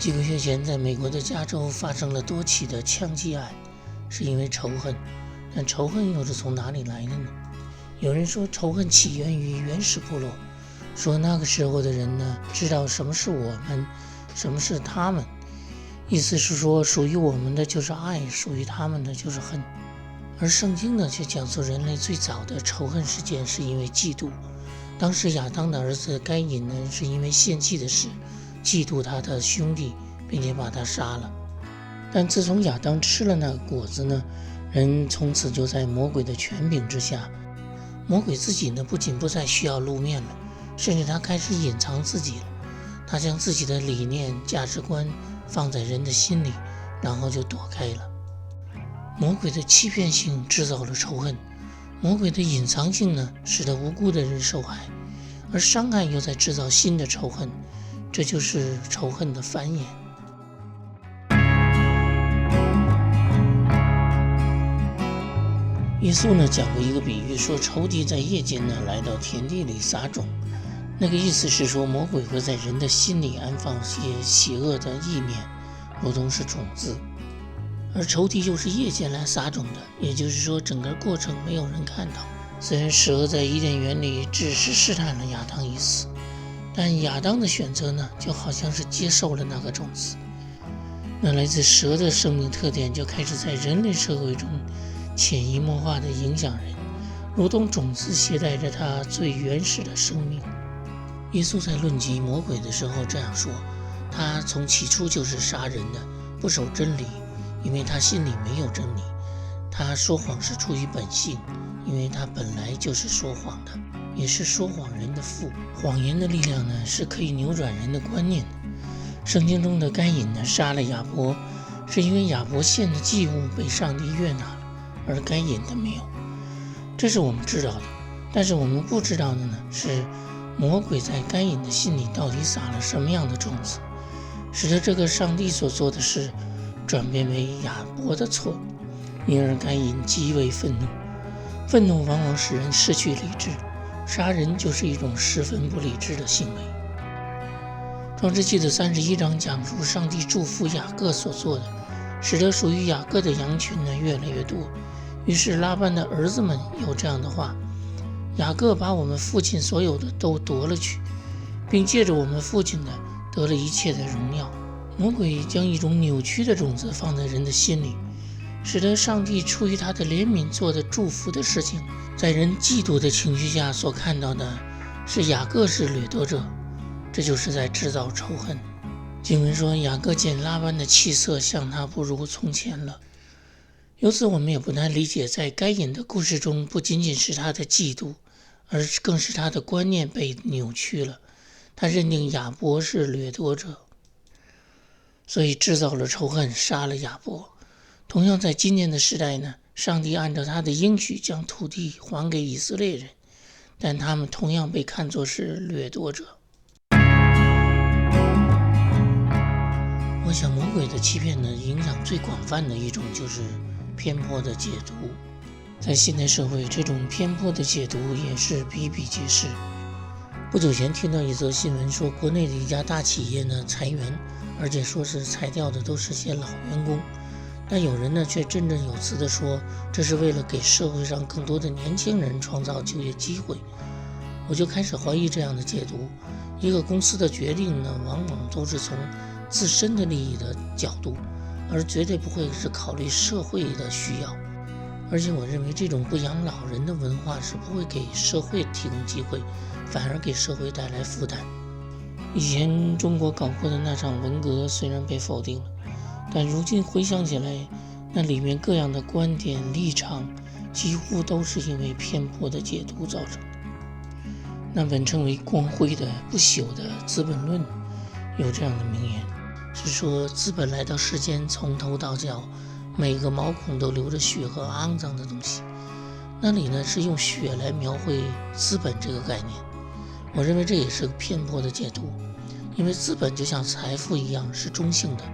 几个月前，在美国的加州发生了多起的枪击案，是因为仇恨。但仇恨又是从哪里来的呢？有人说仇恨起源于原始部落，说那个时候的人呢，知道什么是我们，什么是他们，意思是说属于我们的就是爱，属于他们的就是恨。而圣经呢，却讲述人类最早的仇恨事件是因为嫉妒。当时亚当的儿子该隐呢，是因为献祭的事嫉妒他的兄弟，并且把他杀了。但自从亚当吃了那个果子呢，人从此就在魔鬼的权柄之下。魔鬼自己呢，不仅不再需要露面了，甚至他开始隐藏自己了。他将自己的理念、价值观放在人的心里，然后就躲开了。魔鬼的欺骗性制造了仇恨，魔鬼的隐藏性呢，使得无辜的人受害，而伤害又在制造新的仇恨，这就是仇恨的繁衍。耶稣呢讲过一个比喻，说仇敌在夜间呢来到田地里撒种，那个意思是说魔鬼会在人的心里安放些邪恶的意念，如同是种子，而仇敌又是夜间来撒种的，也就是说整个过程没有人看到。虽然蛇在伊甸园里只是试探了亚当一次，但亚当的选择呢，就好像是接受了那个种子。那来自蛇的生命特点就开始在人类社会中潜移默化地影响人，如同种子携带着它最原始的生命。耶稣在论及魔鬼的时候这样说，他从起初就是杀人的，不守真理，因为他心里没有真理。他说谎是出于本性，因为他本来就是说谎的，也是说谎人的父。谎言的力量呢，是可以扭转人的观念的。圣经中的该隐呢，杀了亚伯，是因为亚伯献的祭物被上帝悦纳了，而该隐的没有。这是我们知道的，但是我们不知道的呢，是魔鬼在该隐的心里到底撒了什么样的种子，使得这个上帝所做的事转变为亚伯的错，因而该隐极为愤怒。愤怒往往使人失去理智，杀人就是一种十分不理智的行为。创世纪的31章讲述上帝祝福雅各所做的，使得属于雅各的羊群呢越来越多。于是拉班的儿子们有这样的话：雅各把我们父亲所有的都夺了去，并借着我们父亲的得了一切的荣耀。魔鬼将一种扭曲的种子放在人的心里，使得上帝出于他的怜悯做的祝福的事情，在人嫉妒的情绪下所看到的是雅各是掠夺者，这就是在制造仇恨。经文说，雅各见拉班的气色像他不如从前了。由此我们也不难理解，在该隐的故事中，不仅仅是他的嫉妒，而更是他的观念被扭曲了。他认定亚伯是掠夺者，所以制造了仇恨，杀了亚伯。同样在今天的时代呢，上帝按照他的应许将土地还给以色列人，但他们同样被看作是掠夺者。我想魔鬼的欺骗呢，影响最广泛的一种就是偏颇的解读。在现代社会，这种偏颇的解读也是比比皆是。不久前听到一则新闻说，国内的一家大企业呢裁员，而且说是裁掉的都是些老员工，但有人呢却振振有词地说，这是为了给社会上更多的年轻人创造就业机会。我就开始怀疑这样的解读。一个公司的决定呢，往往都是从自身的利益的角度，而绝对不会是考虑社会的需要。而且我认为这种不养老人的文化是不会给社会提供机会，反而给社会带来负担。以前中国搞过的那场文革虽然被否定了，但如今回想起来，那里面各样的观点立场几乎都是因为偏颇的解读造成的。那本称为光辉的不朽的资本论有这样的名言，是说资本来到世间，从头到脚每个毛孔都流着血和肮脏的东西。那里呢是用血来描绘资本这个概念，我认为这也是个偏颇的解读。因为资本就像财富一样是中性的，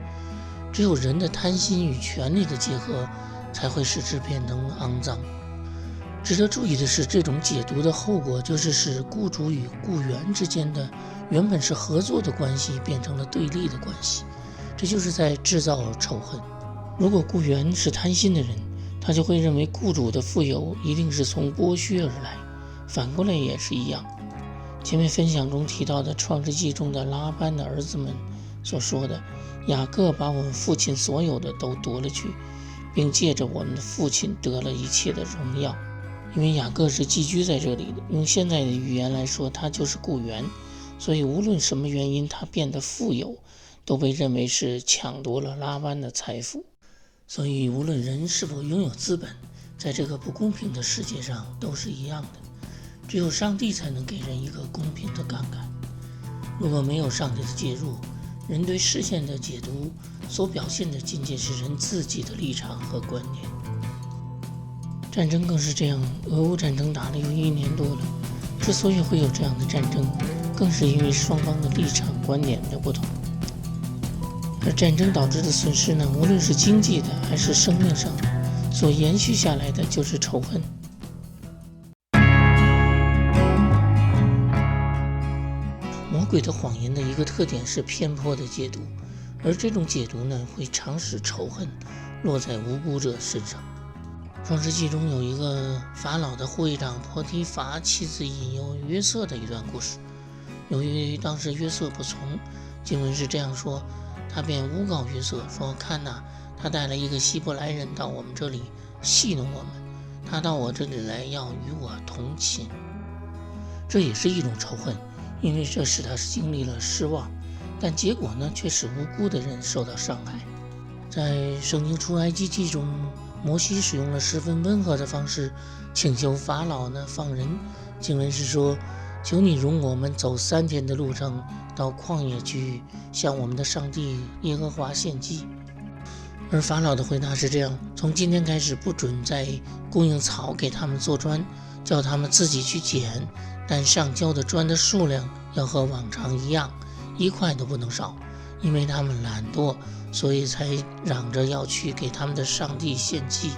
只有人的贪心与权力的结合才会使之变成肮脏。值得注意的是，这种解读的后果就是使雇主与雇员之间的原本是合作的关系变成了对立的关系。这就是在制造仇恨。如果雇员是贪心的人，他就会认为雇主的富有一定是从剥削而来，反过来也是一样。前面分享中提到的创世纪中的拉班的儿子们所说的，雅各把我们父亲所有的都夺了去，并借着我们的父亲得了一切的荣耀。因为雅各是寄居在这里的，用现在的语言来说，他就是雇员，所以无论什么原因他变得富有，都被认为是抢夺了拉班的财富。所以无论人是否拥有资本，在这个不公平的世界上都是一样的。只有上帝才能给人一个公平的杠杆。如果没有上帝的介入，人对事件的解读所表现的仅仅是人自己的立场和观念。战争更是这样，俄乌战争打了有1年多了，之所以会有这样的战争，更是因为双方的立场观点的不同。而战争导致的损失呢，无论是经济的还是生命上的，所延续下来的就是仇恨。魔鬼的谎言的一个特点是偏颇的解读，而这种解读呢，会常使仇恨落在无辜者身上。创世纪中有一个法老的护卫长波提乏妻子引诱约瑟的一段故事。由于当时约瑟不从，经文是这样说，他便诬告约瑟说，看哪，他带了一个希伯来人到我们这里戏弄我们，他到我这里来要与我同寝。这也是一种仇恨，因为这使他经历了失望，但结果呢，却使无辜的人受到伤害。在圣经出埃及记中，摩西使用了十分温和的方式请求法老呢放人。经文是说，求你容我们走3天的路程，到旷野去向我们的上帝耶和华献祭。而法老的回答是这样，从今天开始不准再供应草给他们做砖，叫他们自己去捡，但上交的砖的数量要和往常一样，1块都不能少，因为他们懒惰，所以才嚷着要去给他们的上帝献祭。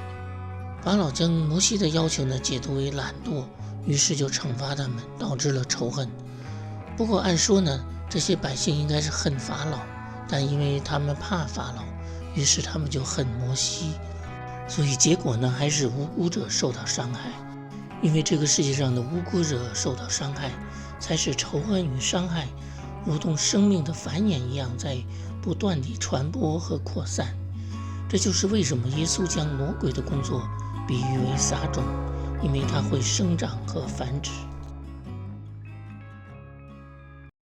法老将摩西的要求呢解读为懒惰，于是就惩罚他们，导致了仇恨。不过按说呢，这些百姓应该是恨法老，但因为他们怕法老，于是他们就恨摩西，所以结果呢，还是无辜者受到伤害。因为这个世界上的无辜者受到伤害，才使仇恨与伤害如同生命的繁衍一样，在不断地传播和扩散。这就是为什么耶稣将魔鬼的工作比喻为撒种，因为它会生长和繁殖。